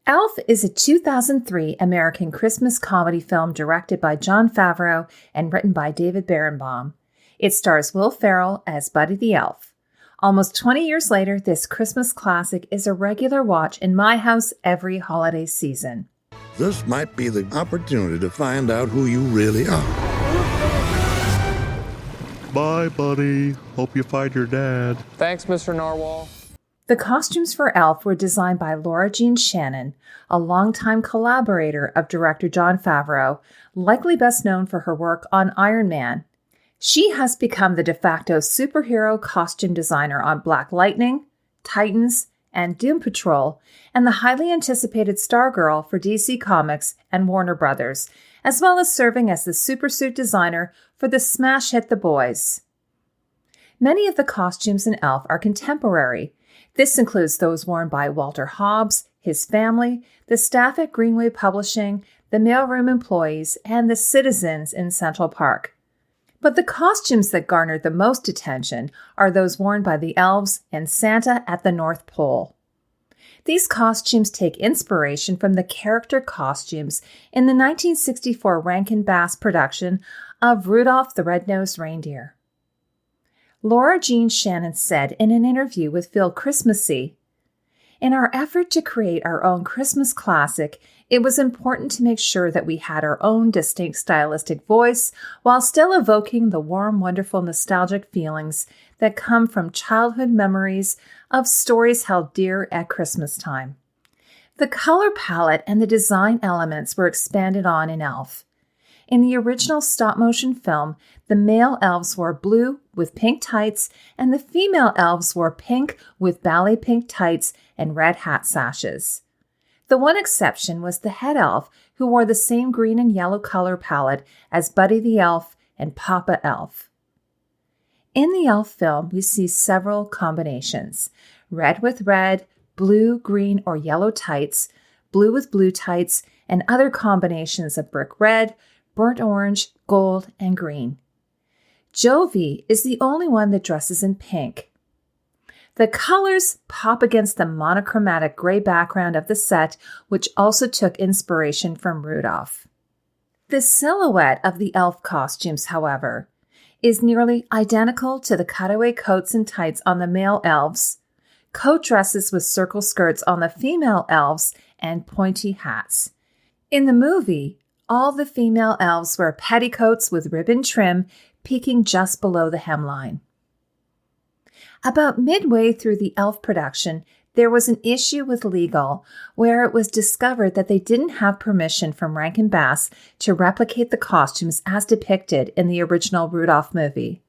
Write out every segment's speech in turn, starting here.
Elf is a 2003 American Christmas comedy film directed by Jon Favreau and written by David Berenbaum. It stars Will Ferrell as Buddy the Elf. Almost 20 years later, this Christmas classic is a regular watch in my house every holiday season. This might be the opportunity to find out who you really are. Bye, buddy. Hope you find your dad. Thanks, Mr. Narwhal. The costumes for Elf were designed by Laura Jean Shannon, a longtime collaborator of director Jon Favreau, likely best known for her work on Iron Man. She has become the de facto superhero costume designer on Black Lightning, Titans, and Doom Patrol, and the highly anticipated Stargirl for DC Comics and Warner Brothers, as well as serving as the supersuit designer for the smash hit The Boys. Many of the costumes in Elf are contemporary. This includes those worn by Walter Hobbs, his family, the staff at Greenway Publishing, the mailroom employees, and the citizens in Central Park. But the costumes that garnered the most attention are those worn by the elves and Santa at the North Pole. These costumes take inspiration from the character costumes in the 1964 Rankin-Bass production of Rudolph the Red-Nosed Reindeer. Laura Jean Shannon said in an interview with Phil Christmassy, "In our effort to create our own Christmas classic, it was important to make sure that we had our own distinct stylistic voice while still evoking the warm, wonderful, nostalgic feelings that come from childhood memories of stories held dear at Christmas time." The color palette and the design elements were expanded on in Elf. In the original stop-motion film, the male elves wore blue with pink tights, and the female elves wore pink with ballet pink tights and red hat sashes. The one exception was the head elf, who wore the same green and yellow color palette as Buddy the Elf and Papa Elf. In the Elf film, we see several combinations: red with red, blue, green, or yellow tights, blue with blue tights, and other combinations of brick red, burnt orange, gold, and green. Jovi is the only one that dresses in pink. The colors pop against the monochromatic gray background of the set, which also took inspiration from Rudolph. The silhouette of the elf costumes, however, is nearly identical to the cutaway coats and tights on the male elves, coat dresses with circle skirts on the female elves, and pointy hats. In the movie, all the female elves wear petticoats with ribbon trim peeking just below the hemline. About midway through the Elf production, there was an issue with legal where it was discovered that they didn't have permission from Rankin-Bass to replicate the costumes as depicted in the original Rudolph movie.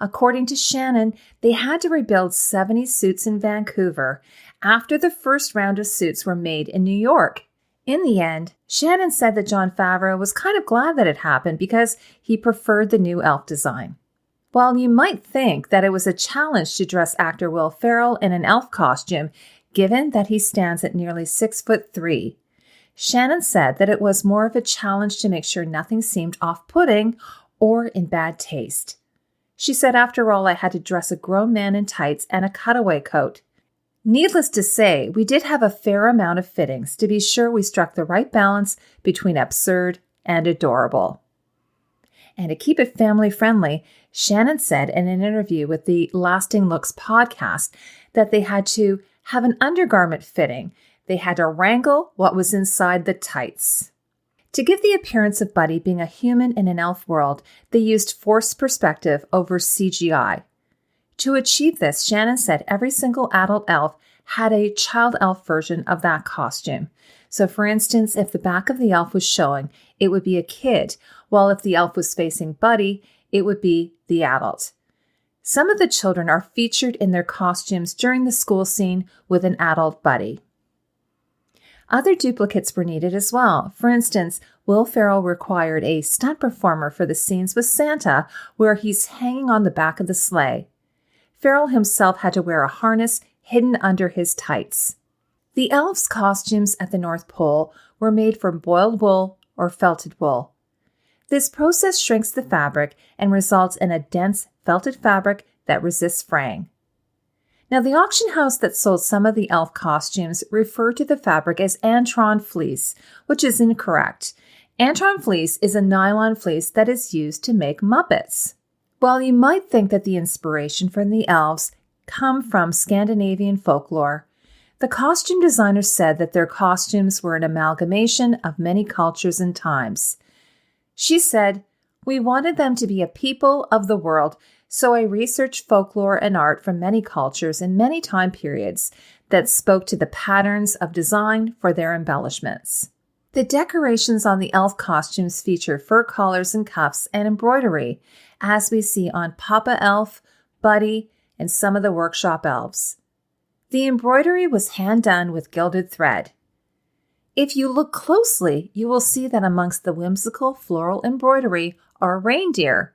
According to Shannon, they had to rebuild 70 suits in Vancouver after the first round of suits were made in New York. In the end, Shannon said that Jon Favreau was kind of glad that it happened because he preferred the new elf design. While you might think that it was a challenge to dress actor Will Ferrell in an elf costume, given that he stands at nearly 6'3", Shannon said that it was more of a challenge to make sure nothing seemed off-putting or in bad taste. She said, "After all, I had to dress a grown man in tights and a cutaway coat. Needless to say, we did have a fair amount of fittings to be sure we struck the right balance between absurd and adorable." And to keep it family-friendly, Shannon said in an interview with the Lasting Looks podcast that they had to have an undergarment fitting. They had to wrangle what was inside the tights. To give the appearance of Buddy being a human in an elf world, they used forced perspective over CGI. To achieve this, Shannon said every single adult elf had a child elf version of that costume. So for instance, if the back of the elf was showing, it would be a kid, while if the elf was facing Buddy, it would be the adult. Some of the children are featured in their costumes during the school scene with an adult Buddy. Other duplicates were needed as well. For instance, Will Ferrell required a stunt performer for the scenes with Santa, where he's hanging on the back of the sleigh. Ferrell himself had to wear a harness hidden under his tights. The elves' costumes at the North Pole were made from boiled wool or felted wool. This process shrinks the fabric and results in a dense felted fabric that resists fraying. Now, the auction house that sold some of the elf costumes referred to the fabric as Antron fleece, which is incorrect. Antron fleece is a nylon fleece that is used to make Muppets. While you might think that the inspiration from the elves come from Scandinavian folklore, the costume designers said that their costumes were an amalgamation of many cultures and times. She said, "We wanted them to be a people of the world, so I researched folklore and art from many cultures and many time periods that spoke to the patterns of design for their embellishments." The decorations on the elf costumes feature fur collars and cuffs and embroidery, as we see on Papa Elf, Buddy, and some of the workshop elves. The embroidery was hand-done with gilded thread. If you look closely, you will see that amongst the whimsical floral embroidery are reindeer.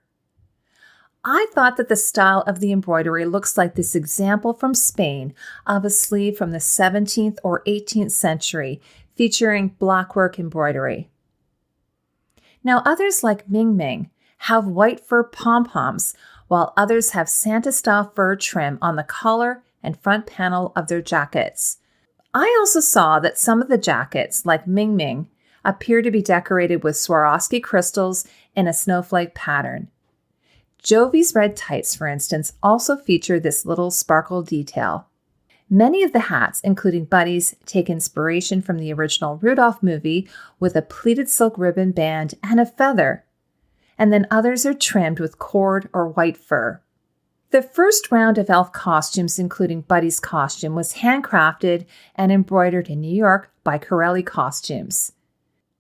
I thought that the style of the embroidery looks like this example from Spain of a sleeve from the 17th or 18th century featuring blackwork embroidery. Now, others like Ming Ming have white fur pom-poms, while others have Santa-style fur trim on the collar and front panel of their jackets. I also saw that some of the jackets, like Ming Ming, appear to be decorated with Swarovski crystals in a snowflake pattern. Jovi's red tights, for instance, also feature this little sparkle detail. Many of the hats, including Buddy's, take inspiration from the original Rudolph movie with a pleated silk ribbon band and a feather, and then others are trimmed with cord or white fur. The first round of elf costumes, including Buddy's costume, was handcrafted and embroidered in New York by Corelli Costumes.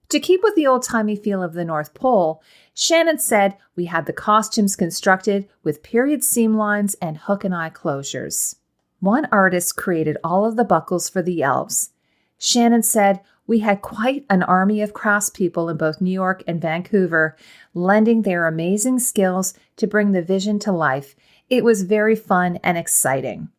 To keep with the old-timey feel of the North Pole, Shannon said we had the costumes constructed with period seam lines and hook and eye closures. One artist created all of the buckles for the elves. Shannon said, "We had quite an army of craftspeople in both New York and Vancouver, lending their amazing skills to bring the vision to life. It was very fun and exciting."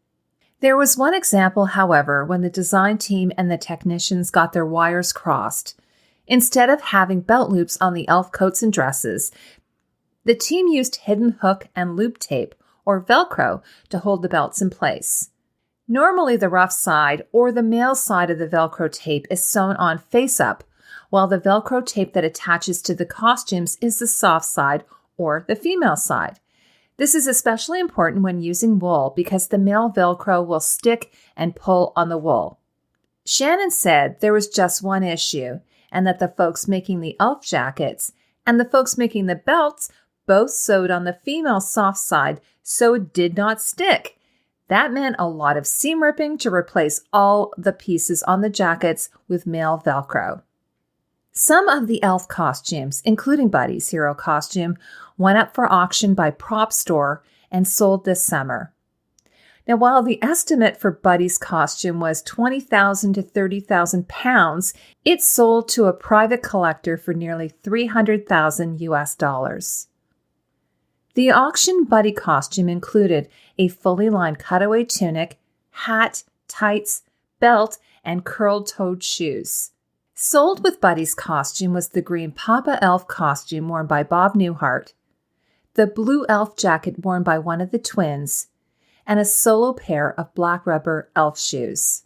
There was one example, however, when the design team and the technicians got their wires crossed. Instead of having belt loops on the elf coats and dresses, the team used hidden hook and loop tape, or Velcro, to hold the belts in place. Normally, the rough side or the male side of the Velcro tape is sewn on face up, while the Velcro tape that attaches to the costumes is the soft side or the female side. This is especially important when using wool because the male Velcro will stick and pull on the wool. Shannon said there was just one issue, and that the folks making the elf jackets and the folks making the belts both sewed on the female soft side, so it did not stick. That meant a lot of seam ripping to replace all the pieces on the jackets with male Velcro. Some of the elf costumes, including Buddy's hero costume, went up for auction by Prop Store and sold this summer. Now, while the estimate for Buddy's costume was 20,000 to 30,000 pounds, it sold to a private collector for nearly $300,000 US. The auction Buddy costume included a fully lined cutaway tunic, hat, tights, belt, and curled-toed shoes. Sold with Buddy's costume was the green Papa Elf costume worn by Bob Newhart, the blue elf jacket worn by one of the twins, and a solo pair of black rubber elf shoes.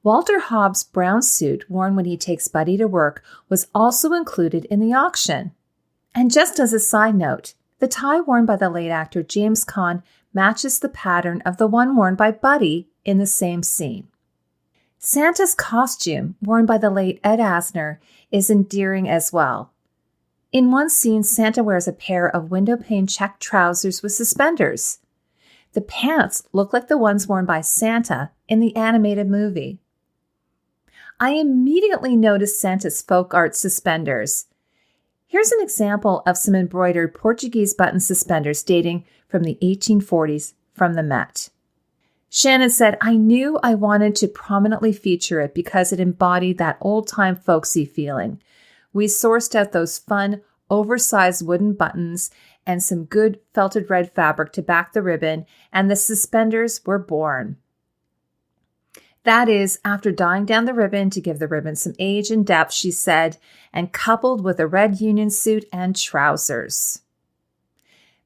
Walter Hobbs' brown suit worn when he takes Buddy to work was also included in the auction. And just as a side note, the tie worn by the late actor James Caan matches the pattern of the one worn by Buddy in the same scene. Santa's costume, worn by the late Ed Asner, is endearing as well. In one scene, Santa wears a pair of windowpane check trousers with suspenders. The pants look like the ones worn by Santa in the animated movie. I immediately noticed Santa's folk art suspenders. Here's an example of some embroidered Portuguese button suspenders dating from the 1840s from the Met. Shannon said, "I knew I wanted to prominently feature it because it embodied that old-time folksy feeling. We sourced out those fun, oversized wooden buttons and some good felted red fabric to back the ribbon, and the suspenders were born." That is, after dyeing down the ribbon to give the ribbon some age and depth, she said, and coupled with a red union suit and trousers.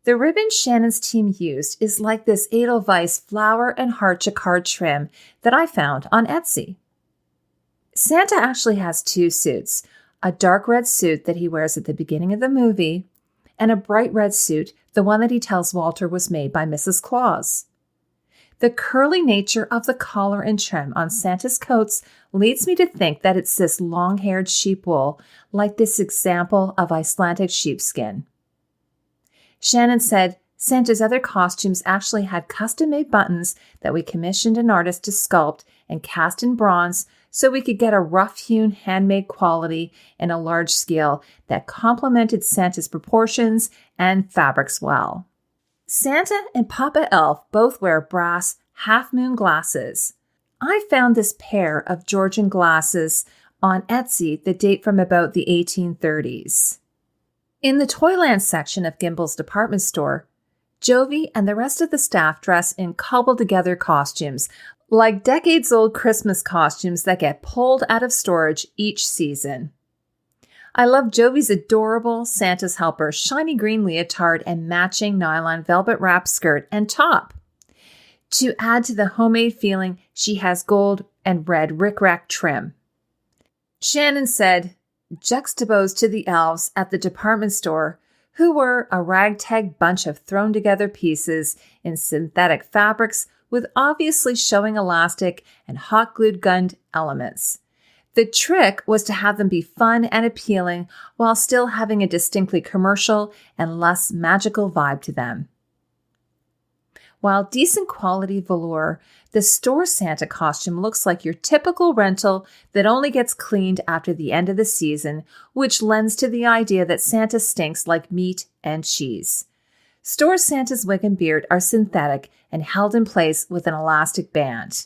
The ribbon Shannon's team used is like this Edelweiss flower and heart jacquard trim that I found on Etsy. Santa actually has 2 suits, a dark red suit that he wears at the beginning of the movie, and a bright red suit, the one that he tells Walter was made by Mrs. Claus. The curly nature of the collar and trim on Santa's coats leads me to think that it's this long-haired sheep wool, like this example of Icelandic sheepskin. Shannon said Santa's other costumes actually had custom-made buttons that we commissioned an artist to sculpt and cast in bronze so we could get a rough-hewn handmade quality in a large scale that complemented Santa's proportions and fabrics well. Santa and Papa Elf both wear brass half-moon glasses. I found this pair of Georgian glasses on Etsy that date from about the 1830s. In the Toyland section of Gimbel's department store, Jovi and the rest of the staff dress in cobbled-together costumes, like decades-old Christmas costumes that get pulled out of storage each season. I love Jovi's adorable Santa's Helper shiny green leotard and matching nylon velvet wrap skirt and top. To add to the homemade feeling, she has gold and red rickrack trim. Shannon said, juxtaposed to the elves at the department store, who were a ragtag bunch of thrown-together pieces in synthetic fabrics with obviously showing elastic and hot-glued gunned elements. The trick was to have them be fun and appealing while still having a distinctly commercial and less magical vibe to them. While decent quality velour, the store Santa costume looks like your typical rental that only gets cleaned after the end of the season, which lends to the idea that Santa stinks like meat and cheese. Store Santa's wig and beard are synthetic and held in place with an elastic band.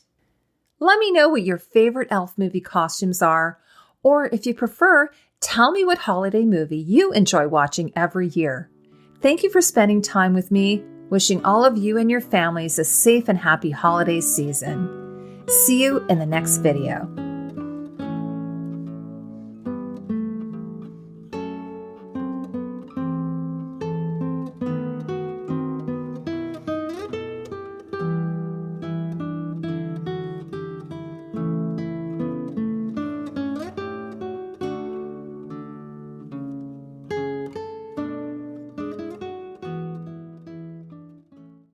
Let me know what your favorite elf movie costumes are, or if you prefer, tell me what holiday movie you enjoy watching every year. Thank you for spending time with me. Wishing all of you and your families a safe and happy holiday season. See you in the next video.